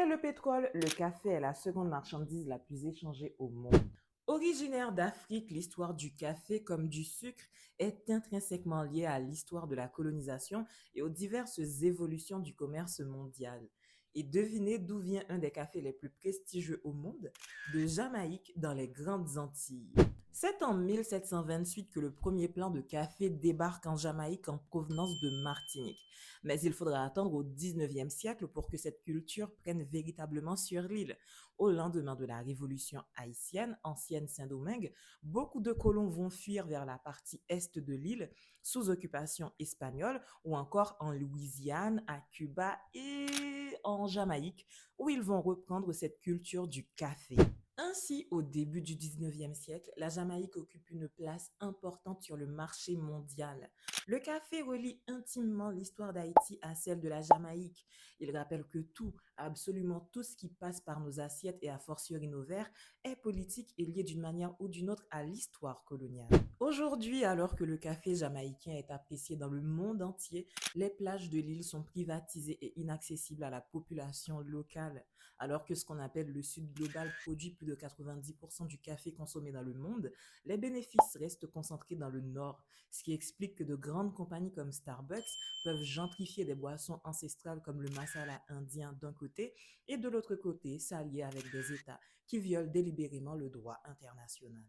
Après le pétrole, le café est la seconde marchandise la plus échangée au monde. Originaire d'Afrique, l'histoire du café comme du sucre est intrinsèquement liée à l'histoire de la colonisation et aux diverses évolutions du commerce mondial. Et devinez d'où vient un des cafés les plus prestigieux au monde? De Jamaïque, dans les Grandes Antilles. C'est en 1728 que le premier plan de café débarque en Jamaïque en provenance de Martinique. Mais il faudra attendre au 19e siècle pour que cette culture prenne véritablement sur l'île. Au lendemain de la Révolution haïtienne, ancienne Saint-Domingue, beaucoup de colons vont fuir vers la partie est de l'île, sous occupation espagnole, ou encore en Louisiane, à Cuba et en Jamaïque, où ils vont reprendre cette culture du café. Ainsi, au début du 19e siècle, la Jamaïque occupe une place importante sur le marché mondial. Le café relie intimement l'histoire d'Haïti à celle de la Jamaïque. Il rappelle que tout, absolument tout ce qui passe par nos assiettes et a fortiori nos verres, est politique et lié d'une manière ou d'une autre à l'histoire coloniale. Aujourd'hui, alors que le café jamaïcain est apprécié dans le monde entier, les plages de l'île sont privatisées et inaccessibles à la population locale. Alors que ce qu'on appelle le Sud global produit plus de 90% du café consommé dans le monde, les bénéfices restent concentrés dans le Nord, ce qui explique que de grandes compagnies comme Starbucks peuvent gentrifier des boissons ancestrales comme le masala indien d'un côté et de l'autre côté s'allier avec des États qui violent délibérément le droit international.